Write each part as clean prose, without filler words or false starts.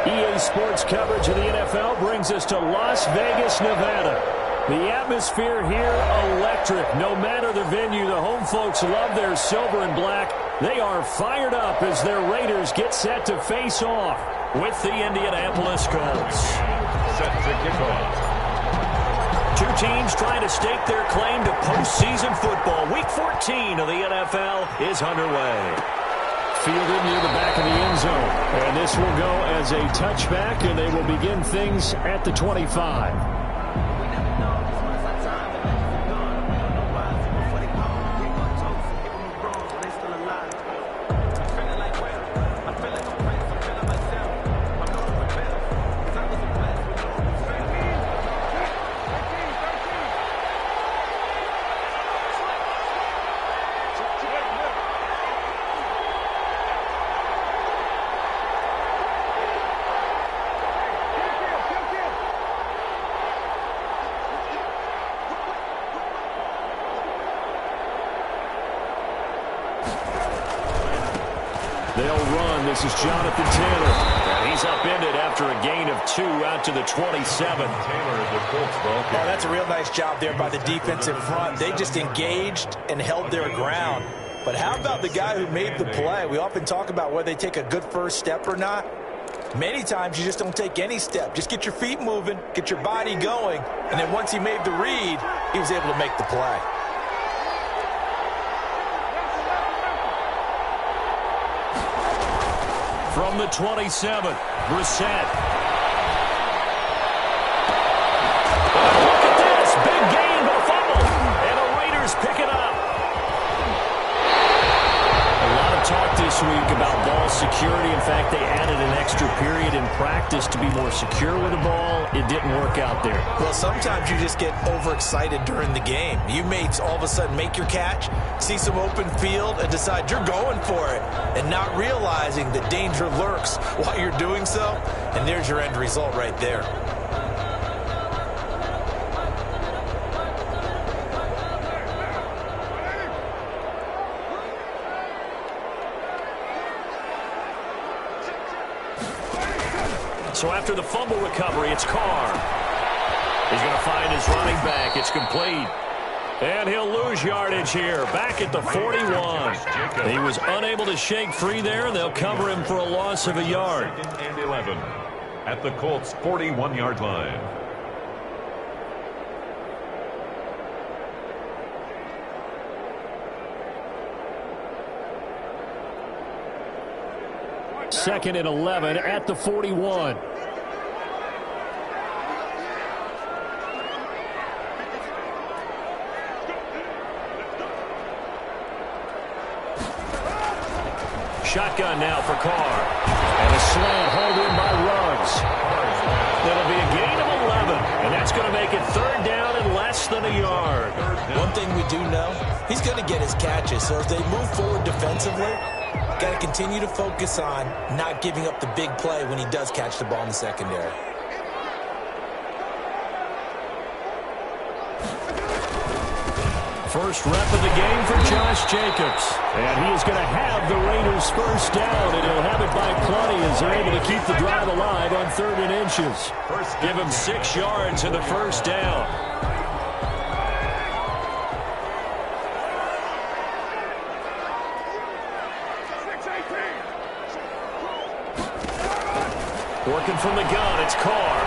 EA Sports coverage of the NFL brings us to Las Vegas, Nevada. The atmosphere here, electric. No matter the venue, the home folks love their silver and black. They are fired up as their Raiders get set to face off with the Indianapolis Colts. Set to kick off. Two teams trying to stake their claim to postseason football. Week 14 of the NFL is underway. Fielded near the back of the end zone. And this will go as a touchback, and they will begin things at the 25. They'll run. This is Jonathan Taylor. And he's upended after a gain of 2 out to the 27. Taylor, the Colts ball. Oh, that's a real nice job there by the defense in front. They just engaged and held their ground. But how about the guy who made the play? We often talk about whether they take a good first step or not. Many times you just don't take any step. Just get your feet moving, get your body going, and then once he made the read, he was able to make the play. From the 27, Brissett. Look at this. Big gain, but a fumble. And the Raiders pick it up. A lot of talk this week about ball security. In fact, they added an extra period in practice to be more secure with the ball. It didn't work out there. Well, sometimes you just get overexcited during the game. You may all of a sudden make your catch, see some open field, and decide you're going for it, and not realizing the danger lurks while you're doing so, and there's your end result right there. So after the fumble recovery, it's Carr. He's going to find his running back. It's complete. And he'll lose yardage here, back at the 41. He was unable to shake free there, and they'll cover him for a loss of a yard. 2nd and 11 at the Colts' 41-yard line. Second and 11 at the 41. Shotgun now for Carr. And a slant hauled in by Ruggs. That'll be a gain of 11. And that's going to make it 3rd down and less than a yard. One thing we do know, he's going to get his catches. So as they move forward defensively, got to continue to focus on not giving up the big play when he does catch the ball in the secondary. First rep of the game for Josh Jacobs. And he is going to have the Raiders first down, and he'll have it by plenty as they're able to keep the drive alive on 3rd and inches. Give him 6 yards in the first down. Working from the gun, it's Carr.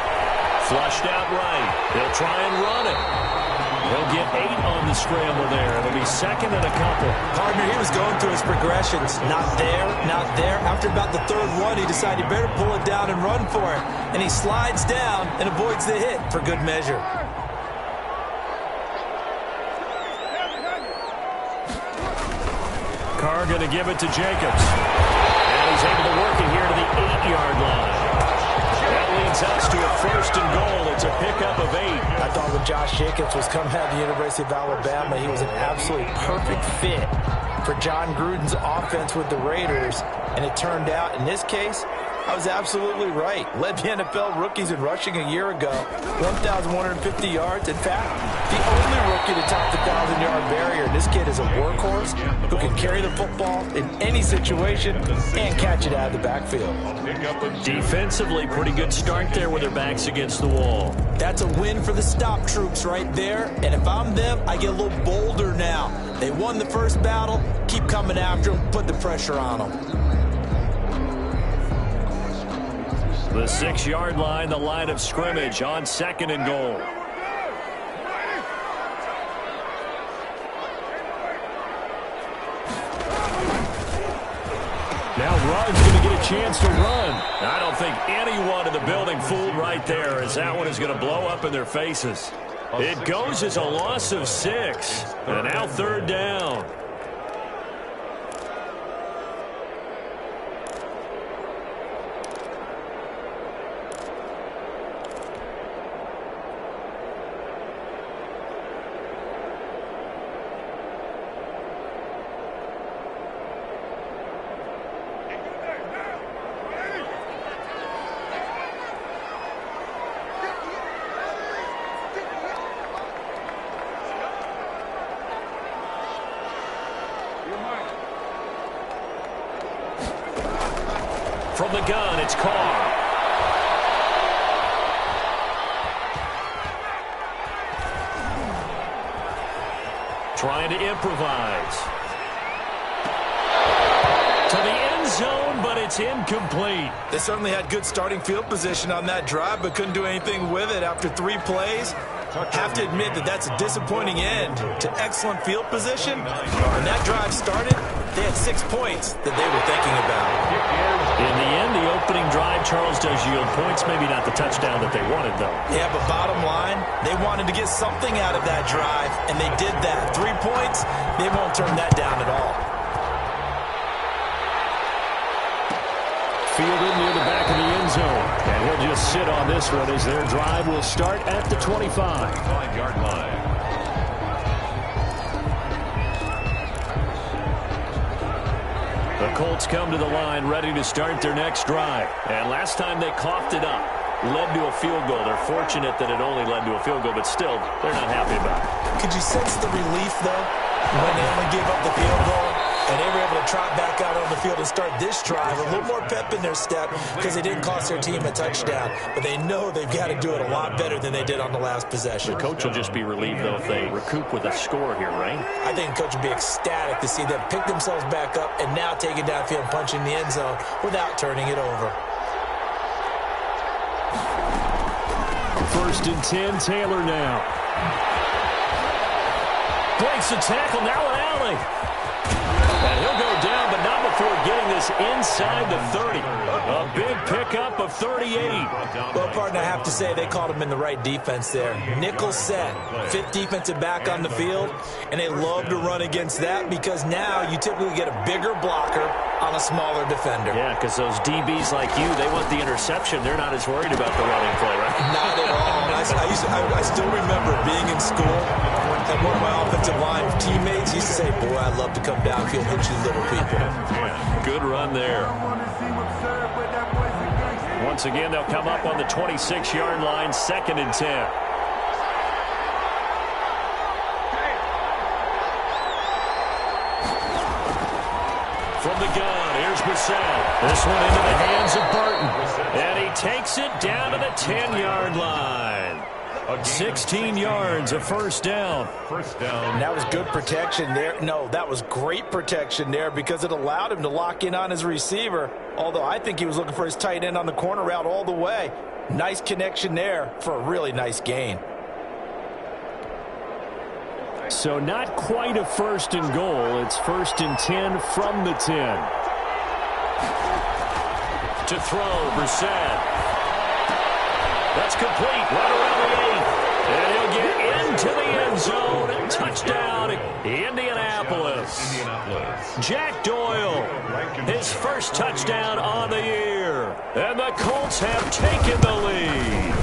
Flushed out right. He'll try and run it. He'll get 8 on the scramble there. It'll be 2nd and a couple. Partner, he was going through his progressions. Not there, not there. After about the 3rd one, he decided he better pull it down and run for it. And he slides down and avoids the hit for good measure. Carr going to give it to Jacobs. And he's able to work it here to the 8-yard line. That leads us to a 1st and goal. It's a pickup of 8. I thought when Josh Jacobs was coming out of the University of Alabama, he was an absolutely perfect fit for John Gruden's offense with the Raiders. And it turned out, in this case, I was absolutely right. Led the NFL rookies in rushing a year ago, 1,150 yards. In fact, the only rookie to top the 1,000-yard barrier. This kid is a workhorse who can carry the football in any situation and catch it out of the backfield. Defensively, pretty good start there with their backs against the wall. That's a win for the stop troops right there. And if I'm them, I get a little bolder now. They won the first battle. Keep coming after them. Put the pressure on them. The 6-yard line, the line of scrimmage on 2nd and goal. Now Rudd's going to get a chance to run. I don't think anyone in the building fooled right there, as that one is going to blow up in their faces. It goes as a loss of 6. And now 3rd down. From the gun, it's Carr. Trying to improvise. To the end zone, but it's incomplete. They certainly had good starting field position on that drive, but couldn't do anything with it after 3 plays. Have to admit that that's a disappointing end to excellent field position. When that drive started, they had 6 points that they were thinking about. In the end, the opening drive, Charles, does yield points. Maybe not the touchdown that they wanted, though. Yeah, but bottom line, they wanted to get something out of that drive, and they did that. 3 points, they won't turn that down at all. Fielded near the back of the end zone. And he'll just sit on this one as their drive will start at the 25. 5-yard line. The Colts come to the line ready to start their next drive. And last time they coughed it up, led to a field goal. They're fortunate that it only led to a field goal, but still, they're not happy about it. Could you sense the relief, though, when they only gave up the field goal? And they were able to trot back out on the field and start this drive. A little more pep in their step because they didn't cost their team a touchdown. But they know they've got to do it a lot better than they did on the last possession. The coach will just be relieved, though, if they recoup with a score here, right? I think the coach will be ecstatic to see them pick themselves back up and now take it downfield and punch in the end zone without turning it over. 1st and 10, Taylor now. Breaks the tackle, now an alley. And he'll go down, but not before getting this inside the 30. A big pickup of 38. Well, partner, I have to say they called him in the right defense there. Nickel set, 5th defensive back on the field, and they love to run against that because now you typically get a bigger blocker on a smaller defender. Yeah, because those DBs like you, they want the interception. They're not as worried about the running play, right? Not at all. I still remember being in school, and one of my offensive line teammates used to say, boy, I'd love to come downfield and hit you little people. Good run there. Once again, they'll come up on the 26-yard line, 2nd and 10. From the gun, here's Brissett. This one into the hands of Burton. And he takes it down to the 10-yard line. 16 yards, a 1st down. And that was good protection there. No, that was great protection there because it allowed him to lock in on his receiver. Although I think he was looking for his tight end on the corner route all the way. Nice connection there for a really nice gain. So not quite a 1st and goal. It's 1st and 10 from the 10. To throw, Brissett. That's complete, right around the 8. And he'll get into the end zone. Touchdown, Indianapolis. Jack Doyle, his 1st touchdown on the year. And the Colts have taken the lead.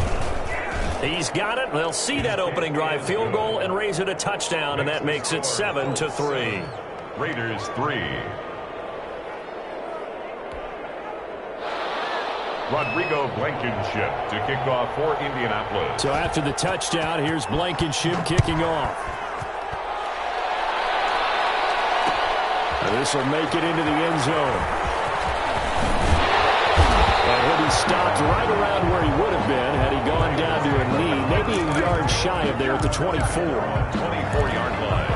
He's got it. They'll see that opening drive field goal and raise it a touchdown, and that makes it 7-3. Raiders 3. Rodrigo Blankenship to kick off for Indianapolis. So after the touchdown, here's Blankenship kicking off. This will make it into the end zone. And he'll be stopped right around where he would have been had he gone down to a knee, maybe a yard shy of there at the 24. 24-yard line.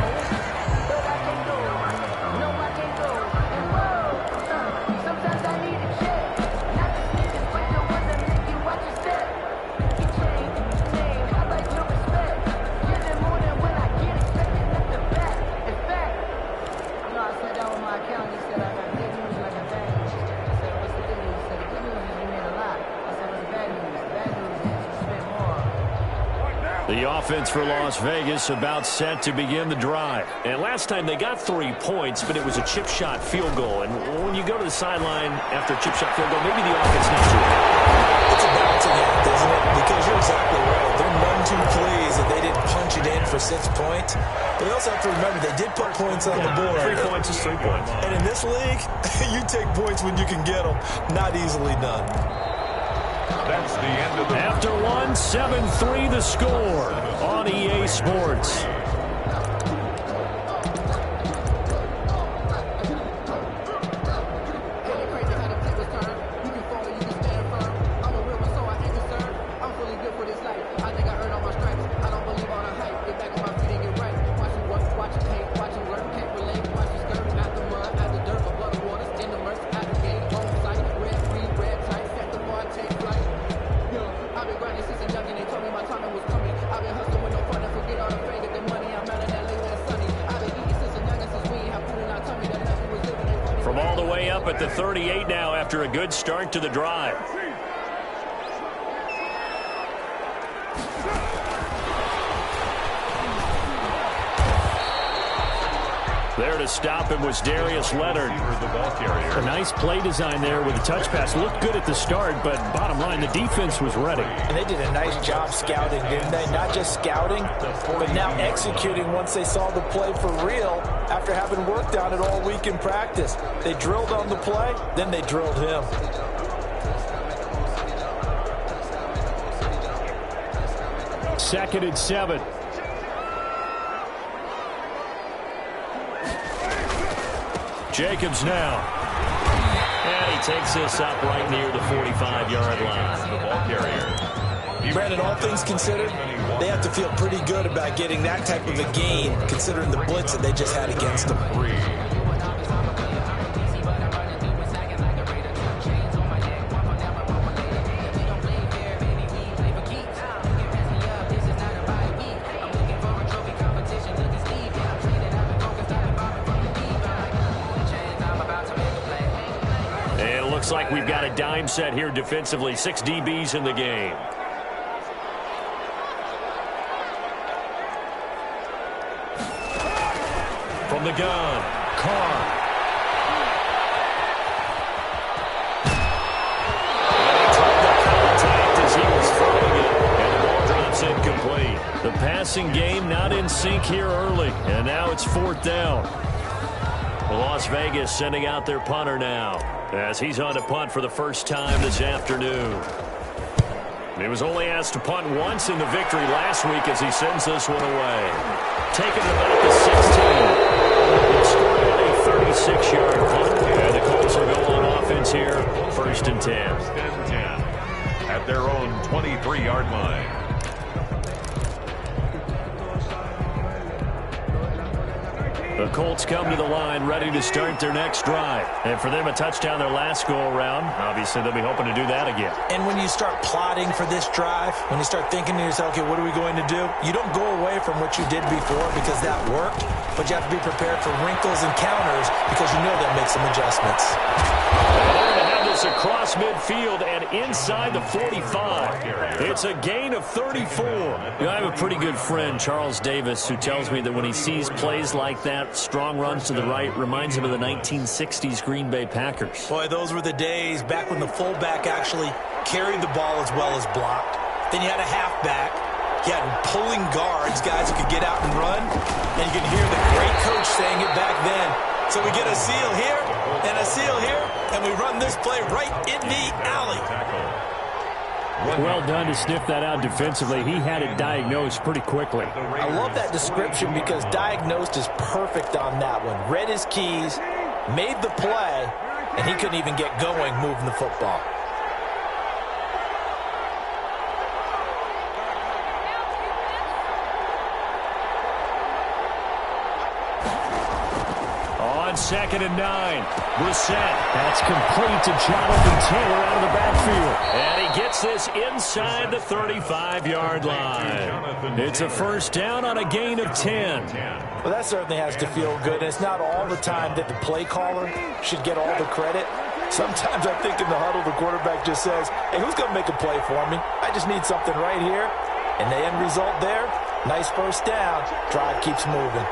The offense for Las Vegas about set to begin the drive. And last time they got 3 points, but it was a chip shot field goal. And when you go to the sideline after a chip shot field goal, maybe the offense needs to. It's a balancing act, isn't it? Because you're exactly right. They're none too pleased that they didn't punch it in for 6 points. But they also have to remember they did put points on the board. 3 points is 3 points. And in this league, you take points when you can get them. Not easily done. That's the end of the... After one, 7-3 the score on EA Sports. From all the way up at the 38 now after a good start to the drive. There to stop him was Darius Leonard. A nice play design there with a touch pass. Looked good at the start, but bottom line, the defense was ready. And they did a nice job scouting, didn't they? Not just scouting, but now executing once they saw the play for real after having worked on it all week in practice. They drilled on the play, then they drilled him. Second and 7. Jacobs now. And he takes this up right near the 45-yard line. The ball carrier. Brandon, all things considered, they have to feel pretty good about getting that type of a gain, considering the blitz that they just had against them. Looks like we've got a dime set here defensively. 6 DBs in the game. From the gun, Carr. And he took the contact as he was throwing it, and the ball drops incomplete. The passing game not in sync here early, and now it's 4th down. Las Vegas sending out their punter now, as he's on to punt for the first time this afternoon. He was only asked to punt once in the victory last week as he sends this one away. Taking it about the 16. Scored on a 36-yard punt, and the Colts will go on offense here, 1st and 10. At their own 23-yard line. The Colts come to the line ready to start their next drive. And for them, a touchdown their last go-around. Obviously, they'll be hoping to do that again. And when you start plotting for this drive, when you start thinking to yourself, okay, what are we going to do? You don't go away from what you did before because that worked, but you have to be prepared for wrinkles and counters because you know they'll make some adjustments. Across midfield and inside the 45. It's a gain of 34. I have a pretty good friend, Charles Davis, who tells me that when he sees plays like that, strong runs to the right, reminds him of the 1960s Green Bay Packers. Boy, those were the days back when the fullback actually carried the ball as well as blocked. Then you had a halfback. You had pulling guards, guys who could get out and run. And you can hear the great coach saying it back then. So we get a seal here and a seal here, and we run this play right in the alley. Well done to sniff that out defensively. He had it diagnosed pretty quickly. I love that description because diagnosed is perfect on that one. Read his keys, made the play, and he couldn't even get going moving the football. On 2nd and 9, Brissett. That's complete to Jonathan Taylor out of the backfield. And he gets this inside the 35-yard line. It's a first down on a gain of 10. Well, that certainly has to feel good. And it's not all the time that the play caller should get all the credit. Sometimes I think in the huddle, the quarterback just says, hey, who's going to make a play for me? I just need something right here. And the end result there, nice first down. Drive keeps moving.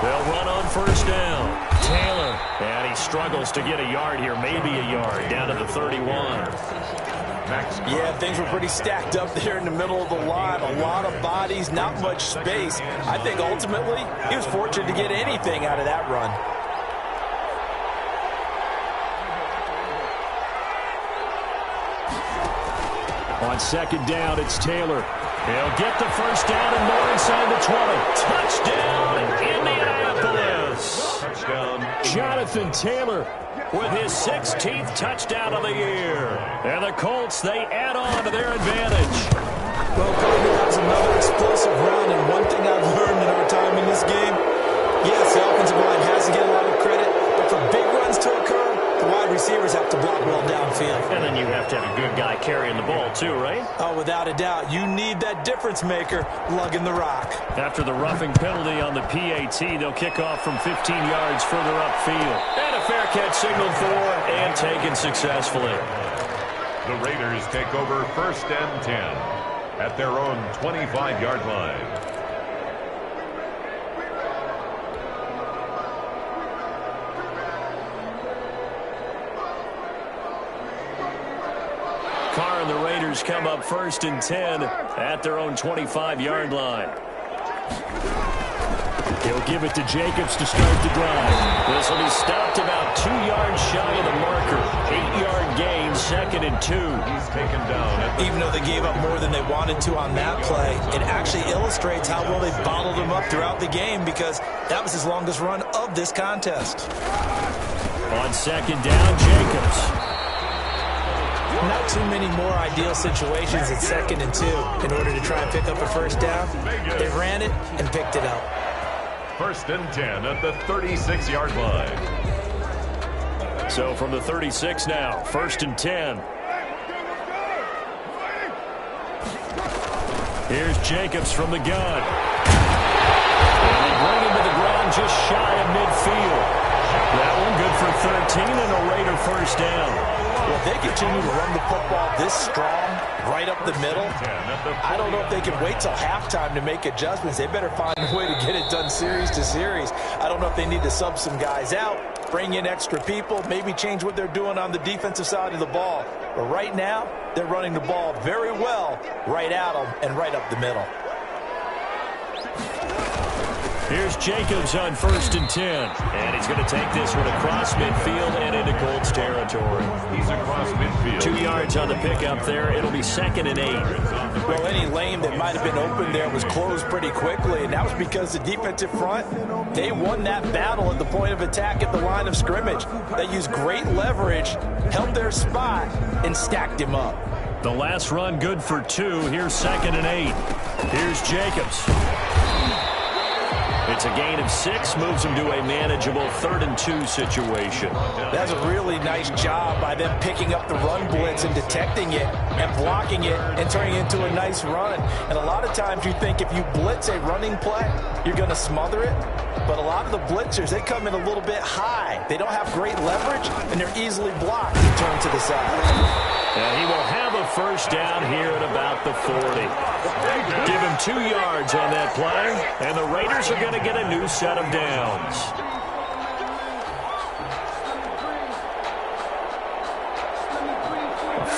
They'll run on first down. Taylor, and he struggles to get a yard here, maybe a yard, down to the 31. Yeah, things were pretty stacked up there in the middle of the line. A lot of bodies, not much space. I think ultimately he was fortunate to get anything out of that run. On 2nd down, it's Taylor. He'll get the first down and more inside the 20. Touchdown, Indianapolis. Touchdown. Jonathan Taylor with his 16th touchdown of the year. And the Colts, they add on to their advantage. Well, Kobe, that was another explosive run, and one thing I've learned in our time in this game, yes, the offensive line has to get a lot of credit, but for big runs to occur, the wide receivers have to block well downfield. And then you have to have a good guy carrying the ball too, right? Oh, without a doubt. You need that difference maker lugging the rock. After the roughing penalty on the PAT, they'll kick off from 15 yards further upfield. And a fair catch signaled for and taken successfully. The Raiders take over 1st and 10 at their own 25-yard line. Carr and the Raiders come up 1st and 10 at their own 25-yard line. He'll give it to Jacobs to start the drive. This will be stopped about 2 yards shy of the marker. 8-yard gain, 2nd and 2. He's taken down. Even though they gave up more than they wanted to on that play, it actually illustrates how well they bottled him up throughout the game because that was his longest run of this contest. On 2nd down, Jacobs. Not too many more ideal situations at 2nd and 2 in order to try and pick up a first down. They ran it and picked it up. 1st and 10 at the 36-yard line. So from the 36 now, 1st and 10. Here's Jacobs from the gun. And they bring him to the ground just shy of midfield. That one good for 13 and a Raider first down. Well, if they continue to run the football this strong, right up the middle, I don't know if they can wait till halftime to make adjustments. They better find a way to get it done series to series. I don't know if they need to sub some guys out, bring in extra people, maybe change what they're doing on the defensive side of the ball. But right now, they're running the ball very well right at them and right up the middle. Here's Jacobs on 1st and 10. And he's going to take this one across midfield and into Colts territory. He's across midfield. 2 yards on the pickup there. It'll be 2nd and 8. Well, any lane that might have been open there was closed pretty quickly, and that was because the defensive front, they won that battle at the point of attack at the line of scrimmage. They used great leverage, held their spot, and stacked him up. The last run good for 2. Here's 2nd and 8. Here's Jacobs. It's a gain of 6, moves him to a manageable 3rd and 2 situation. That's a really nice job by them picking up the run blitz and detecting it and blocking it and turning it into a nice run. And a lot of times you think if you blitz a running play, you're going to smother it. But a lot of the blitzers, they come in a little bit high. They don't have great leverage, and they're easily blocked and turned to the side. And he will have a first down here at about the 40. Give him 2 yards on that play, and the Raiders are going to get a new set of downs.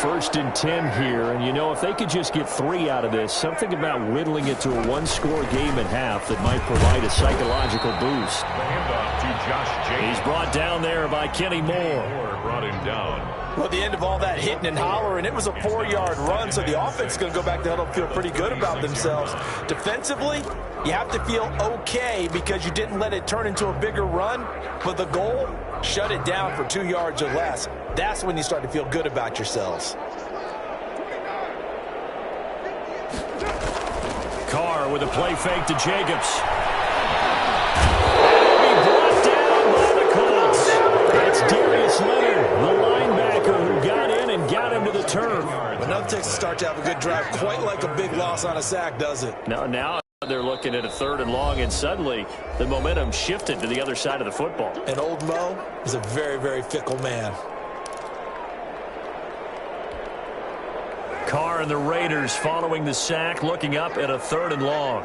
1st and 10 here. And, you know, if they could just get 3 out of this, something about whittling it to a one-score game at half that might provide a psychological boost. The handoff to Josh James. He's brought down there by Kenny Moore. Brought him down. Well, the end of all that hitting and hollering, it was a 4-yard run, so the offense is going to go back to huddle and feel pretty good about themselves. Defensively, you have to feel okay because you didn't let it turn into a bigger run, but the goal, shut it down for 2 yards or less. That's when you start to feel good about yourselves. Carr with a play fake to Jacobs. He brought down by the Colts. That's Darius Leonard, the linebacker who got in and got him to the turf. But nothing takes a start to have a good drive quite like a big loss on a sack, does it? Now they're looking at a 3rd and long, and suddenly the momentum shifted to the other side of the football. And old Mo is a very, very fickle man. Carr and the Raiders following the sack, looking up at a 3rd and long.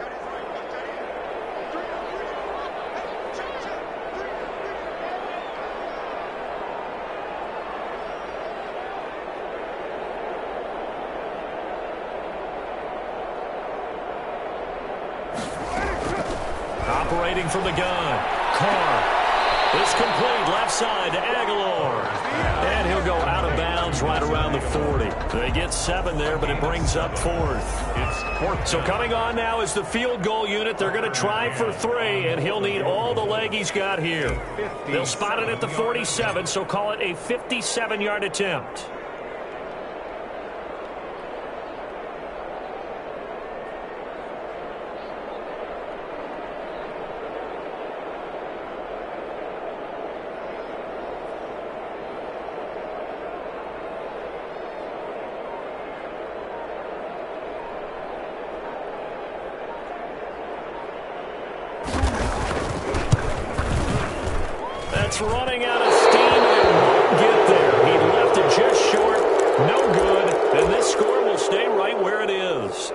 Operating from the gun, Carr. It's complete left side to Aguilar. And he'll go out of bounds right around the 40. They get 7 there, but it brings up 4th. It's 4th. So coming on now is the field goal unit. They're going to try for 3, and he'll need all the leg he's got here. They'll spot it at the 47, so call it a 57-yard attempt. That's running out of steam, and it won't get there. He left it just short. No good. And this score will stay right where it is.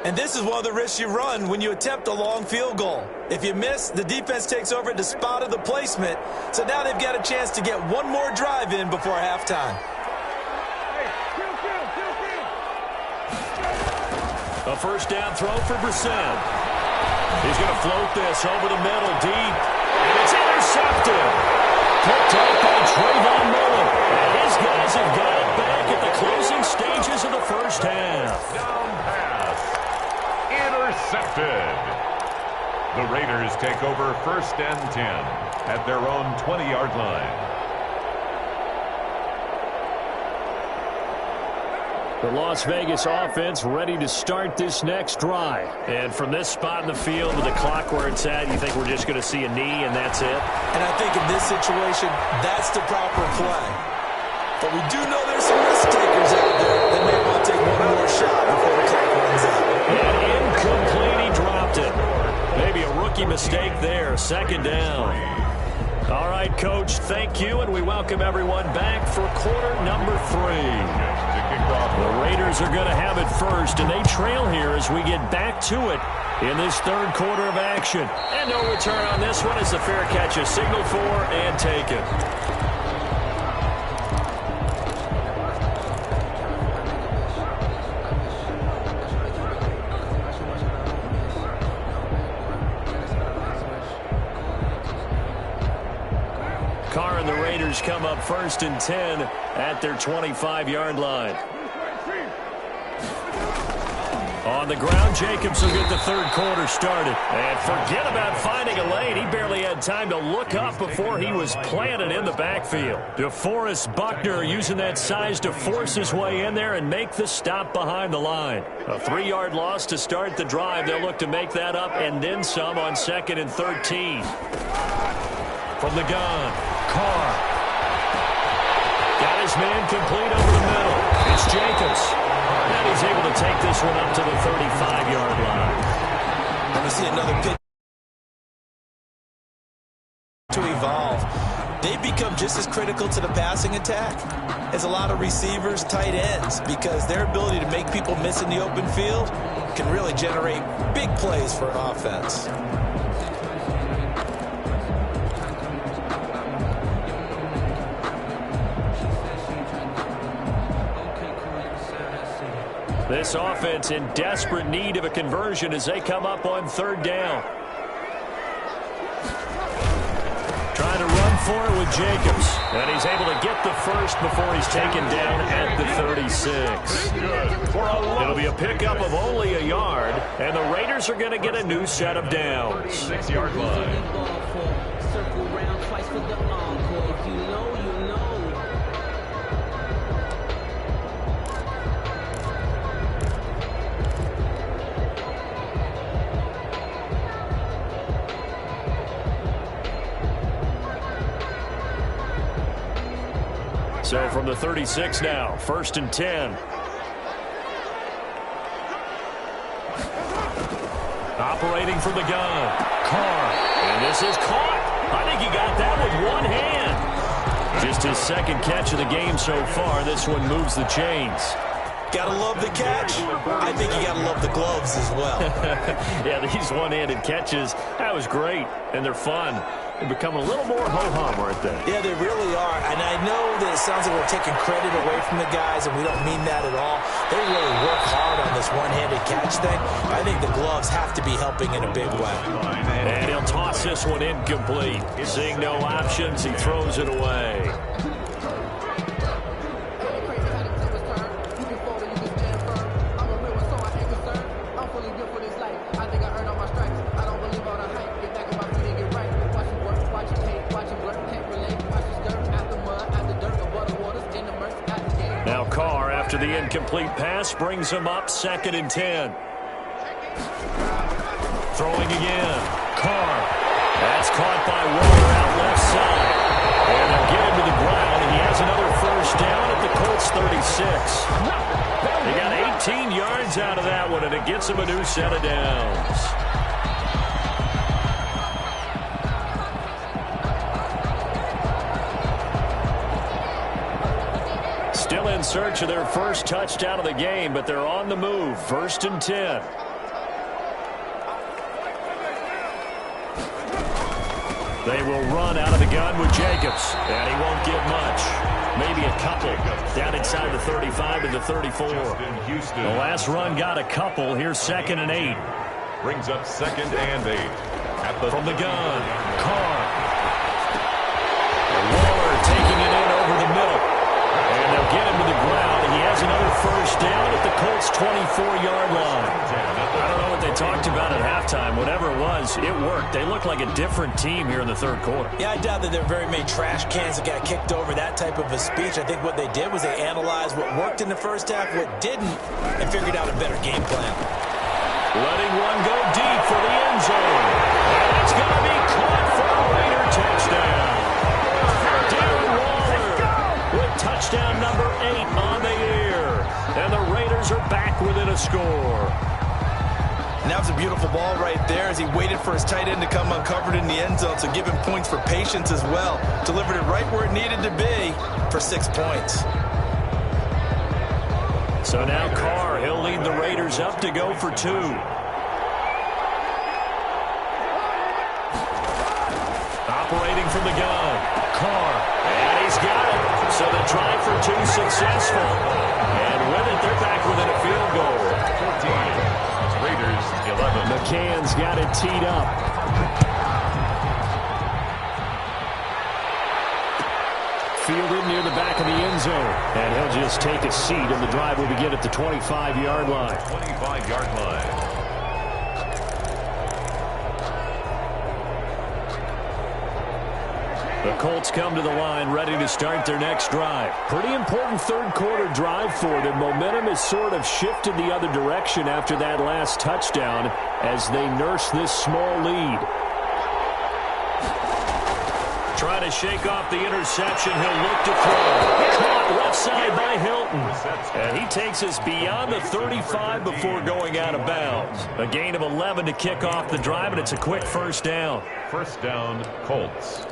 And this is one of the risks you run when you attempt a long field goal. If you miss, the defense takes over at the spot of the placement. So now they've got a chance to get one more drive in before halftime. A 1st down throw for Brissett. He's going to float this over the middle deep. And it's intercepted. Picked up by Trayvon Mullen. And his guys have got it back at the closing stages of the 1st half. Down pass. Intercepted. The Raiders take over 1st and 10 at their own 20-yard line. The Las Vegas offense ready to start this next drive. And from this spot in the field with the clock where it's at, you think we're just going to see a knee and that's it? And I think in this situation, that's the proper play. But we do know there's some risk takers out there that may want to take one more shot before the clock runs out. And incomplete, he dropped it. Maybe a rookie mistake there, 2nd down. All right, Coach, thank you, and we welcome everyone back for quarter number 3. The Raiders are going to have it first, and they trail here as we get back to it in this 3rd quarter of action. And no return on this one as the fair catch is signaled for and taken. Carr and the Raiders come up 1st and 10 at their 25-yard line. On the ground, Jacobs will get the 3rd quarter started. And forget about finding a lane. He barely had time to look up before he was planted in the backfield. DeForest Buckner using that size to force his way in there and make the stop behind the line. A 3-yard loss to start the drive. They'll look to make that up and then some on 2nd and 13. From the gun, Carr. Got his man complete over the middle. It's Jacobs. And he's able to take this one up to the 35-yard line. I'm going to see another pitch to evolve. They become just as critical to the passing attack as a lot of receivers, tight ends, because their ability to make people miss in the open field can really generate big plays for an offense. This offense in desperate need of a conversion as they come up on third down. Trying to run for it with Jacobs. And he's able to get the first before he's taken down at the 36. It'll be a pickup of only a yard, and the Raiders are going to get a new set of downs. 6-yard line. So from the 36 now, 1st and 10. Operating from the gun, Carr. And this is caught. I think he got that with one hand. Just his second catch of the game so far. This one moves the chains. Gotta love the catch. I think you gotta love the gloves as well. Yeah, these one-handed catches, that was great, and they're fun. They become a little more ho-hum, aren't they? Yeah, they really are. And I know that it sounds like we're taking credit away from the guys, and we don't mean that at all. They really work hard on this one-handed catch thing. I think the gloves have to be helping in a big way. And he'll toss this one incomplete. Seeing no options, he throws it away. After the incomplete pass, brings him up 2nd and 10. Throwing again. Carr. That's caught by Waller out left side. And they'll get him to the ground, and he has another first down at the Colts 36. They got 18 yards out of that one, and it gets him a new set of downs. Still in search of their first touchdown of the game, but they're on the move. 1st and 10. They will run out of the gun with Jacobs, and he won't get much. Maybe a couple. Down inside the 35 to the 34. The last run got a couple. Here's 2nd and 8. Brings up 2nd and 8. From the gun, Carr. Waller taking it in over the middle. And they'll get him to the ground, and he has another first down at the Colts' 24-yard line. I don't know what they talked about at halftime. Whatever it was, it worked. They look like a different team here in the third quarter. Yeah, I doubt that there are very many trash cans that got kicked over that type of a speech. I think what they did was they analyzed what worked in the first half, what didn't, and figured out a better game plan. Letting one go deep for the end zone. And it's going to be caught for a Raider touchdown. Touchdown number 8 on the year. And the Raiders are back within a score. And that was a beautiful ball right there as he waited for his tight end to come uncovered in the end zone. So give him points for patience as well. Delivered it right where it needed to be for 6 points. So now Carr, he'll lead the Raiders up to go for 2. Operating from the gun. Carr. And he's got it. So the try for 2 successful. And with it, they're back within a field goal. 14. Raiders 11. McCann's got it teed up. Fielded near the back of the end zone. And he'll just take a seat, and the drive will begin at the 25-yard line. 25-yard line. The Colts come to the line ready to start their next drive. Pretty important third quarter drive for them. Momentum has sort of shifted the other direction after that last touchdown as they nurse this small lead. Trying to shake off the interception. He'll look to throw. Caught left side by Hilton. And he takes us beyond the 35 before going out of bounds. A gain of 11 to kick off the drive, and it's a quick first down. First down, Colts.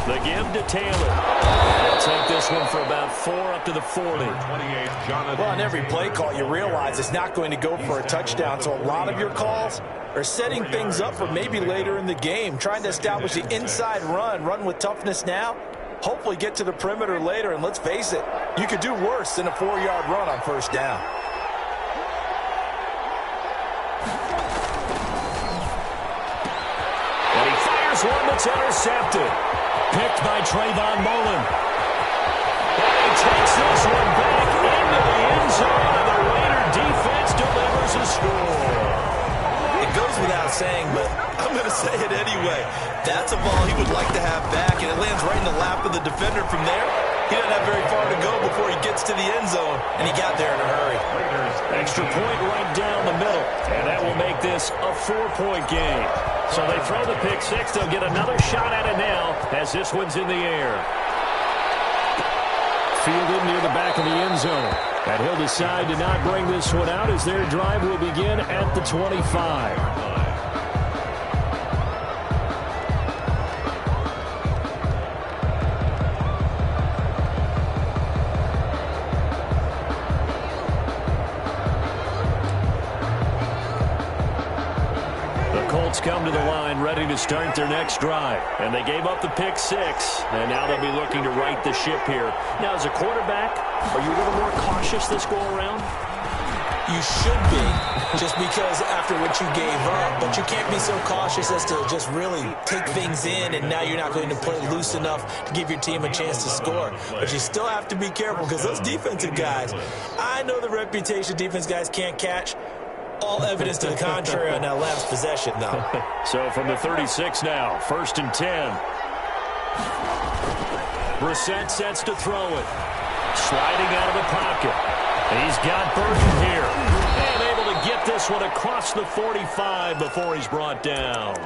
The give to Taylor. He'll take this one for about 4 up to the 40. 28, Jonathan. Well, on every play call, you realize it's not going to go for a touchdown. So a lot of your calls are setting things up for maybe later in the game, trying to establish the inside run with toughness now, hopefully get to the perimeter later. And let's face it, you could do worse than a 4-yard run on first down. And he fires one that's intercepted. Picked by Trayvon Mullen. And he takes this one back into the end zone, and the Raider defense delivers a score. It goes without saying, but I'm going to say it anyway. That's a ball he would like to have back, and it lands right in the lap of the defender from there. He doesn't have very far to go before he gets to the end zone, and he got there in a hurry. Extra point right down the middle, and that will make this a 4-point game. So they throw the pick six. They'll get another shot at it now as this one's in the air. Fielded near the back of the end zone. And he'll decide to not bring this one out as their drive will begin at the 25. Come to the line ready to start their next drive. And they gave up the pick six. And now they'll be looking to right the ship here. Now, as a quarterback, are you a little more cautious this go around? You should be, just because after what you gave up. But you can't be so cautious as to just really take things in, and now you're not going to play loose enough to give your team a chance to score. But you still have to be careful because those defensive guys, I know the reputation defense guys can't catch. All evidence to the contrary on that last possession, though. So from the 36 now, 1st and 10. Brissett sets to throw it. Sliding out of the pocket. He's got Burton here. And able to get this one across the 45 before he's brought down.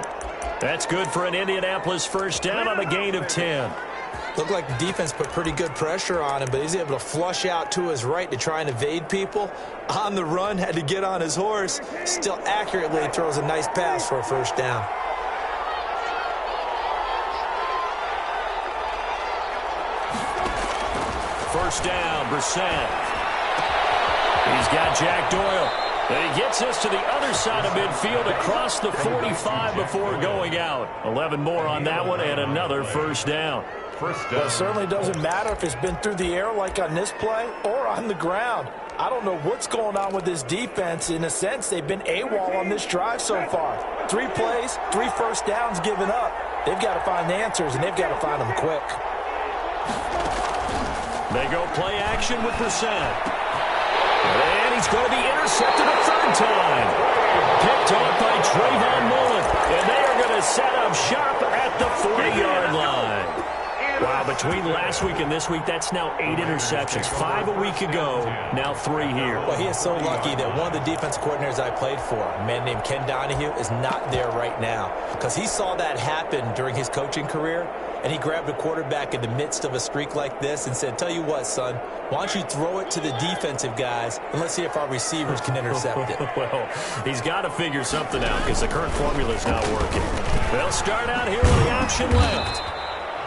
That's good for an Indianapolis first down on a gain of 10. Looked like the defense put pretty good pressure on him, but he's able to flush out to his right to try and evade people. On the run, had to get on his horse. Still accurately throws a nice pass for a first down. First down, Brissett. He's got Jack Doyle. And he gets us to the other side of midfield across the 45 before going out. 11 more on that one and another first down. Well, it certainly doesn't matter if it's been through the air like on this play or on the ground. I don't know what's going on with this defense. In a sense, they've been AWOL on this drive so far. 3 plays, 3 first downs given up. They've got to find the answers, and they've got to find them quick. They go play action with Brissett. And he's going to be intercepted a 3rd time. Picked off by Trayvon Mullen. And they are going to set up shop at the 40-yard line. Wow, between last week and this week, that's now 8 interceptions. 5 a week ago, now 3 here. Well, he is so lucky that one of the defense coordinators I played for, a man named Ken Donahue, is not there right now. Because he saw that happen during his coaching career, and he grabbed a quarterback in the midst of a streak like this and said, tell you what, son, why don't you throw it to the defensive guys, and let's see if our receivers can intercept it. Well, he's got to figure something out because the current formula is not working. They'll start out here with the option left.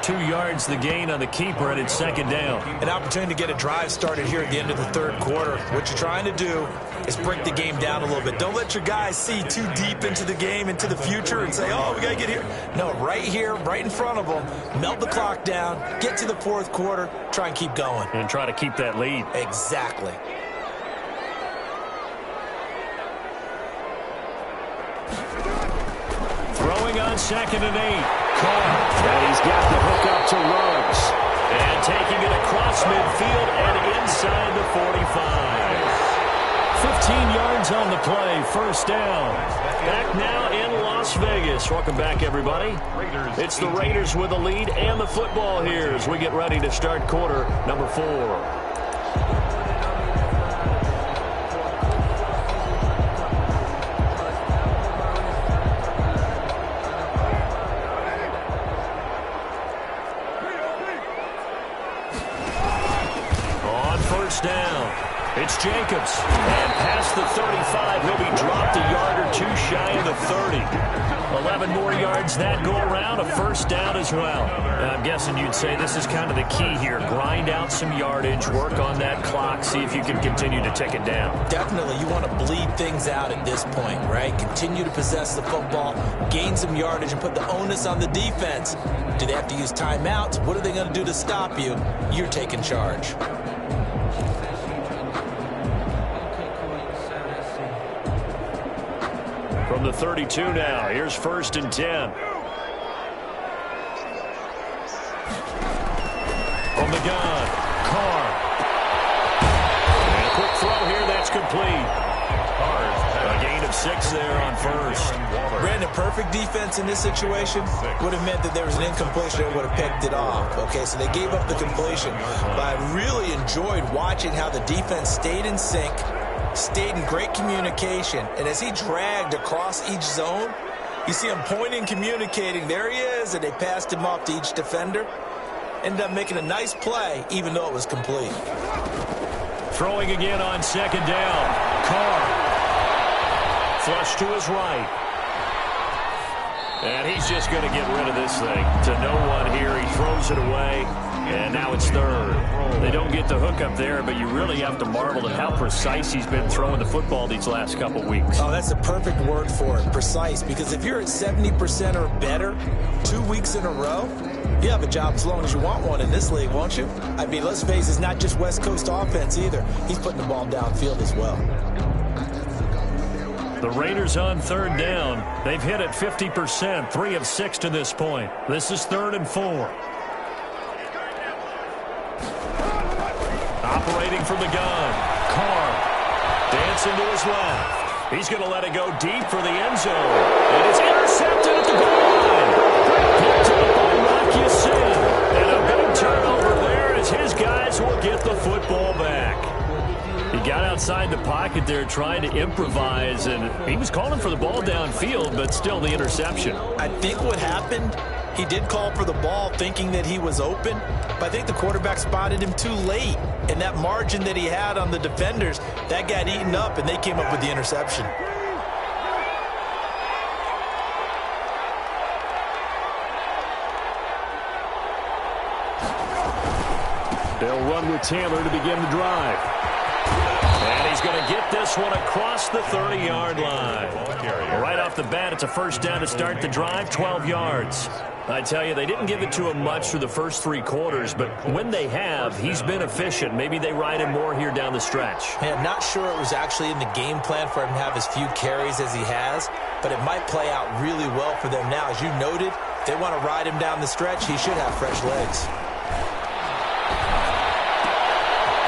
2 yards the gain on the keeper, and it's 2nd down. An opportunity to get a drive started here at the end of the 3rd quarter. What you're trying to do is break the game down a little bit. Don't let your guys see too deep into the game, into the future, and say, oh, we got to get here. No, right here, right in front of them, melt the clock down, get to the 4th quarter, try and keep going. And try to keep that lead. Exactly. Throwing on 2nd and 8. And he's got the hook up to Ruggs. And taking it across midfield and inside the 45. 15 yards on the play, first down. Back now in Las Vegas. Welcome back, everybody. It's the Raiders with the lead and the football here as we get ready to start quarter number 4. Down. It's Jacobs. And past the 35, he'll be dropped a yard or two shy of the 30. 11 more yards that go around, a first down as well. I'm guessing you'd say this is kind of the key here. Grind out some yardage, work on that clock, see if you can continue to tick it down. Definitely, you want to bleed things out at this point, right? Continue to possess the football, gain some yardage, and put the onus on the defense. Do they have to use timeouts? What are they going to do to stop you? You're taking charge. From the 32 now, here's 1st and 10. From the gun, Carr. And a quick throw here, that's complete. A gain of 6 there on first. Brandon, perfect defense in this situation would have meant that there was an incompletion that would have picked it off. Okay, so they gave up the completion. But I really enjoyed watching how the defense stayed in sync, stayed in great communication, and as he dragged across each zone, you see him pointing, communicating. There he is, and they passed him off to each defender. Ended up making a nice play, even though it was complete. Throwing again on 2nd down. Carr. Flush to his right. And he's just going to get rid of this thing to no one here. He throws it away, and now it's 3rd. They don't get the hook up there, but you really have to marvel at how precise he's been throwing the football these last couple weeks. Oh, that's the perfect word for it, precise, because if you're at 70% or better 2 weeks in a row, you have a job as long as you want one in this league, won't you? I mean, let's face it, it's not just West Coast offense either. He's putting the ball downfield as well. The Raiders on 3rd down. They've hit it 50%, 3 of 6 to this point. This is 3rd and 4. Operating from the gun. Carr dancing to his left. He's going to let it go deep for the end zone. And it's intercepted at the goal line. Picked up by Rock Ya-Sin. And a big turnover there as his guys will get the football back. He got outside the pocket there trying to improvise, and he was calling for the ball downfield, but still the interception. I think what happened, he did call for the ball thinking that he was open, but I think the quarterback spotted him too late. And that margin that he had on the defenders, that got eaten up, and they came up with the interception. They'll run with Taylor to begin the drive. And he's going to get this one across the 30-yard line. Right off the bat, it's a first down to start the drive, 12 yards. I tell you, they didn't give it to him much through the first 3 quarters, but when they have, he's been efficient. Maybe they ride him more here down the stretch. Yeah, I'm not sure it was actually in the game plan for him to have as few carries as he has, but it might play out really well for them now. As you noted, if they want to ride him down the stretch, he should have fresh legs.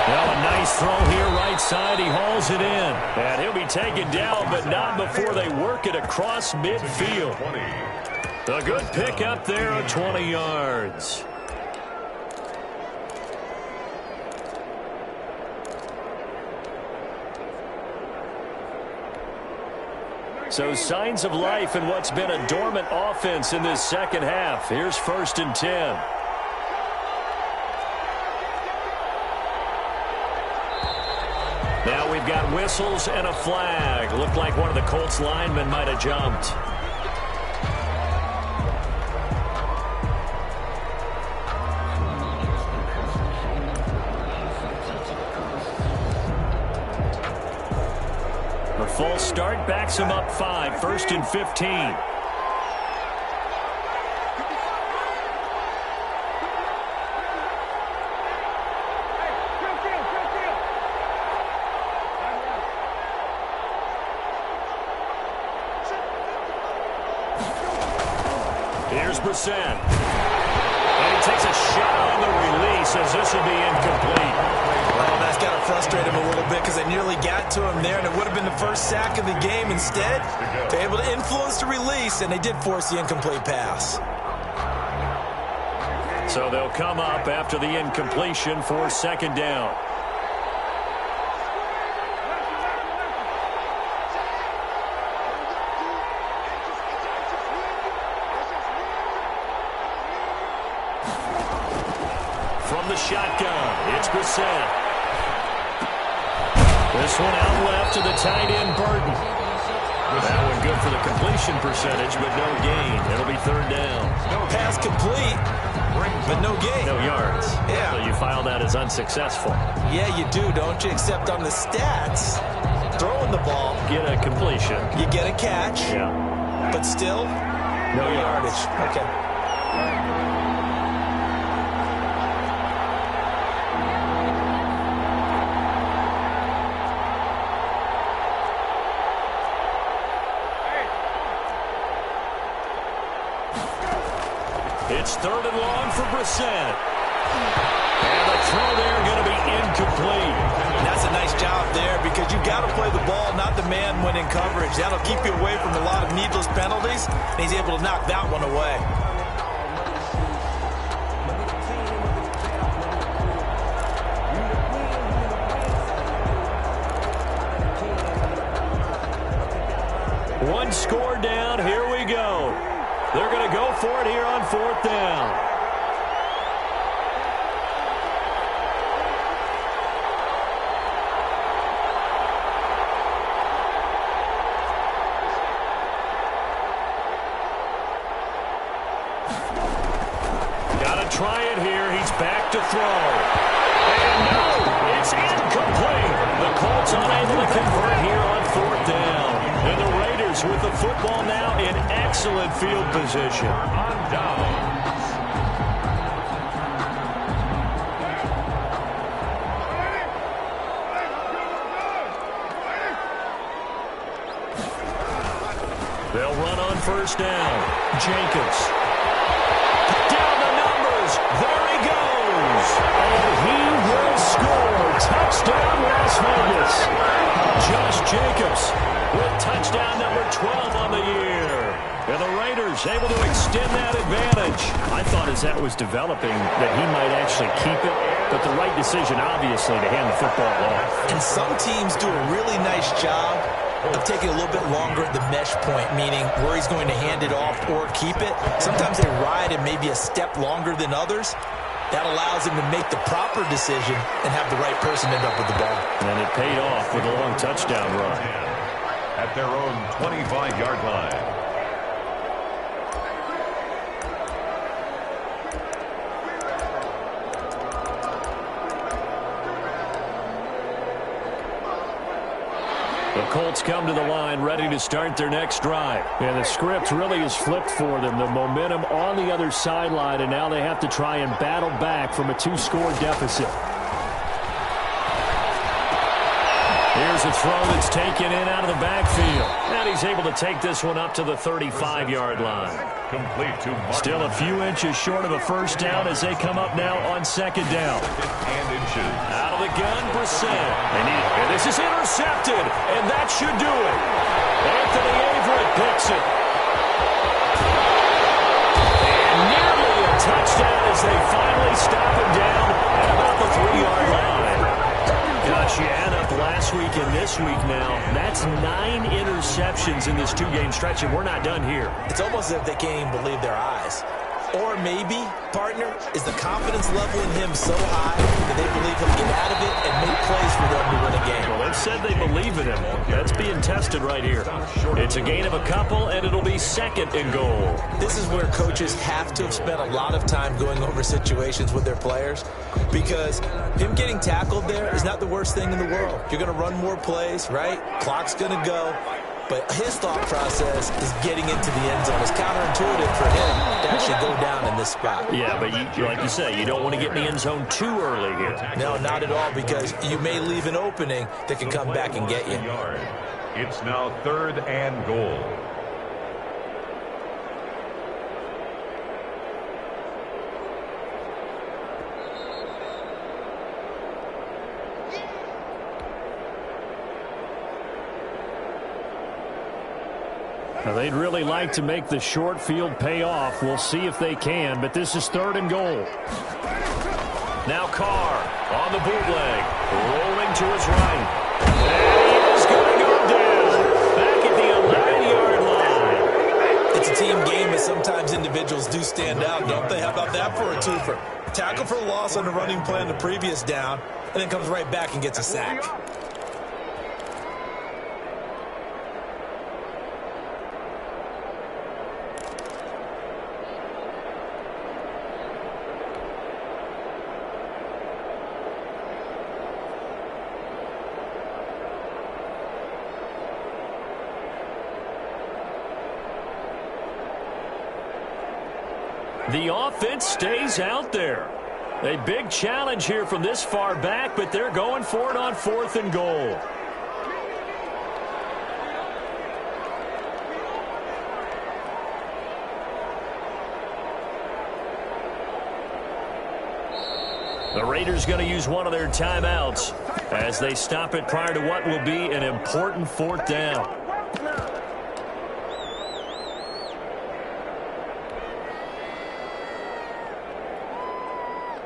Well, a nice throw here right side. He hauls it in. And he'll be taken down, but not before they work it across midfield. A good pick up there at 20 yards. So signs of life in what's been a dormant offense in this second half. Here's 1st and 10. Now we've got whistles and a flag. Looked like one of the Colts linemen might have jumped. The false start backs him up 5, 1st and 15. Here's Brissett. And he takes a shot on the release as this will be incomplete. Well, that's got to frustrate him a little bit because they nearly got to him there, and it would have been the first sack of the game. Instead, they're able to influence the release, and they did force the incomplete pass. So they'll come up after the incompletion for 2nd down. From the shotgun, it's Brissett. This one out left to the tight end, Burton. That one good for the completion percentage, but no gain. It'll be third down. Pass complete, but no gain. No yards. Yeah. So you file that as unsuccessful. Yeah, you do, don't you? Except on the stats, throwing the ball. Get a completion. You get a catch. Yeah. But still, no yardage. Okay. It's third and long for Brissett. And the throw there going to be incomplete. That's a nice job there because you got to play the ball, not the man when in coverage. That'll keep you away from a lot of needless penalties, and he's able to knock that one away. One score down. Here we go. They're going to go for it here on fourth down. Got to try it here. He's back to throw. And no, it's incomplete. The Colts unable to convert here on fourth down. And the Raiders with the football now in excellent field position. On down. They'll run on first down. Jacobs. Down the numbers. There he goes. And he will score. Touchdown, Las Vegas. Josh Jacobs with touchdown number 12 on the year. And the Raiders able to extend that advantage. I thought as that was developing that he might actually keep it, but the right decision, obviously, to hand the football off. And some teams do a really nice job of taking a little bit longer at the mesh point, meaning where he's going to hand it off or keep it. Sometimes they ride it maybe a step longer than others. That allows him to make the proper decision and have the right person end up with the ball. And it paid off with a long touchdown run. At their own 25-yard line. The Colts come to the line ready to start their next drive. And the script really is flipped for them. The momentum on the other sideline, and now they have to try and battle back from a two-score deficit. Here's a throw that's taken in out of the backfield. And he's able to take this one up to the 35-yard line. Complete to Martin. Still a few inches short of a first down as they come up now on second down. And inches. Out of the gun, Brissett. And this is intercepted, and that should do it. Anthony Averett picks it. And nearly a touchdown as they finally stop him down at about the 3-yard line. Gosh, you add up last week and this week now. That's 9 interceptions in this two-game stretch, and we're not done here. It's almost as if they can't even believe their eyes. Or maybe, partner, is the confidence level in him so high that they believe he'll get out of it and make plays for them to win a game. Well, they've said they believe in him. That's being tested right here. It's a gain of a couple, and it'll be second and goal. This is where coaches have to have spent a lot of time going over situations with their players, because him getting tackled there is not the worst thing in the world. You're going to run more plays, right? Clock's going to go. But his thought process is getting into the end zone. It's counterintuitive for him to actually go down in this spot. Yeah, but like you say, you don't want to get in the end zone too early here. No, not at all, because you may leave an opening that can come back and get you. It's now third and goal. Now, they'd really like to make the short field pay off. We'll see if they can, but this is third and goal. Now Carr on the bootleg, rolling to his right. And he is going to go down back at the 11-yard line. It's a team game, and sometimes individuals do stand out, don't they? How about that for a twofer? Tackle for a loss on the running play on the previous down, and then comes right back and gets a sack. The offense stays out there. A big challenge here from this far back, but they're going for it on 4th and goal. The Raiders going to use one of their timeouts as they stop it prior to what will be an important 4th down.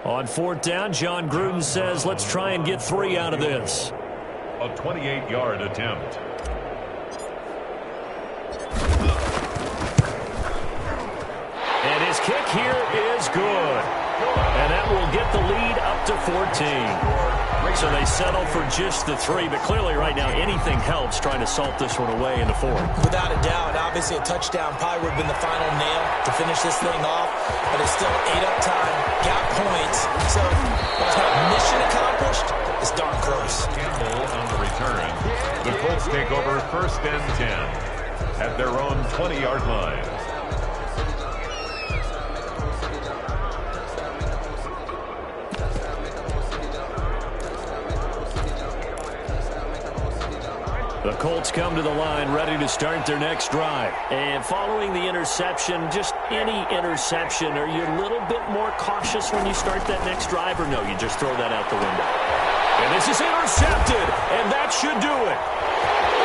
On 4th down, John Gruden says, let's try and get 3 out of this. A 28-yard attempt. And his kick here is good. And that will get the lead up to 14. So they settle for just the 3, but clearly right now anything helps trying to salt this one away in the 4th. Without a doubt, obviously a touchdown probably would have been the final nail to finish this thing off, but it's still 8 up time, got points, so it's not mission accomplished, it's darn close. Campbell on the return. The Colts take over 1st and 10 at their own 20-yard line. The Colts come to the line ready to start their next drive. And following the interception, just any interception, are you a little bit more cautious when you start that next drive, or no, you just throw that out the window? And this is intercepted, and that should do it.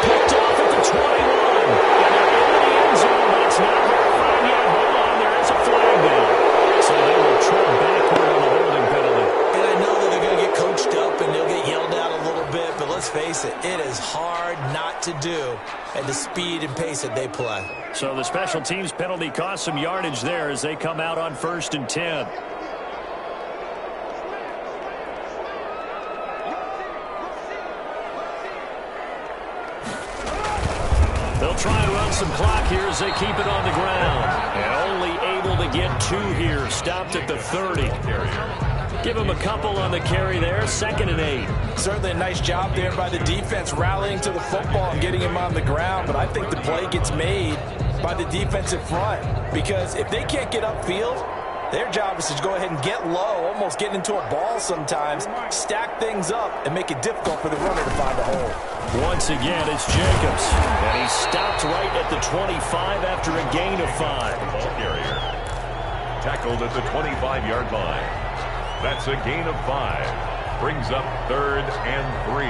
Picked off at the 21. And they're in the end zone, but it's not verified yet. Hold on, there is a flag there. So they will tread backward on the holding penalty. And I know that they're going to get coached up and they'll get yelled at a little bit, but let's face it, it is hard not to do at the speed and pace that they play. So the special teams penalty cost some yardage there as they come out on 1st and 10. They'll try and run some clock here as they keep it on the ground. And only able to get 2 here. Stopped at the 30. Give him a couple on the carry there. 2nd and 8. Certainly a nice job there by the defense rallying to the football and getting him on the ground. But I think the play gets made by the defensive front. Because if they can't get upfield, their job is to go ahead and get low, almost get into a ball sometimes, stack things up, and make it difficult for the runner to find a hole. Once again, it's Jacobs. And he stopped right at the 25 after a gain of 5. Ball carrier. Tackled at the 25-yard line. That's a gain of 5. Brings up 3rd and 3.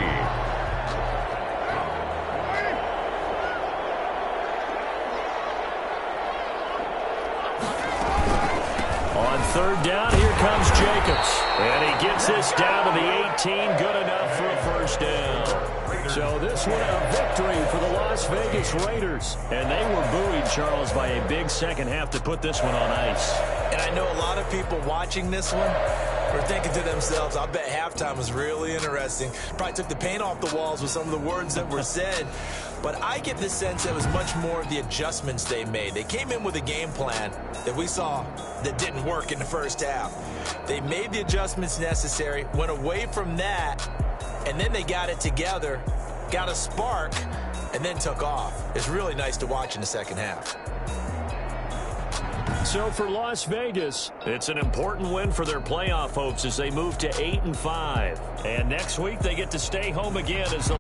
On 3rd down, here comes Jacobs. And he gets this down to the 18. Good enough for a 1st down. So this one a victory for the Las Vegas Raiders. And they were buoyed, Charles, by a big second half to put this one on ice. And I know a lot of people watching this one are thinking to themselves, I bet halftime was really interesting. Probably took the paint off the walls with some of the words that were said. But I get the sense it was much more of the adjustments they made. They came in with a game plan that we saw that didn't work in the first half. They made the adjustments necessary, went away from that, and then they got it together, got a spark, and then took off. It's really nice to watch in the second half. So for Las Vegas, it's an important win for their playoff hopes as they move to 8-5. And next week they get to stay home again as the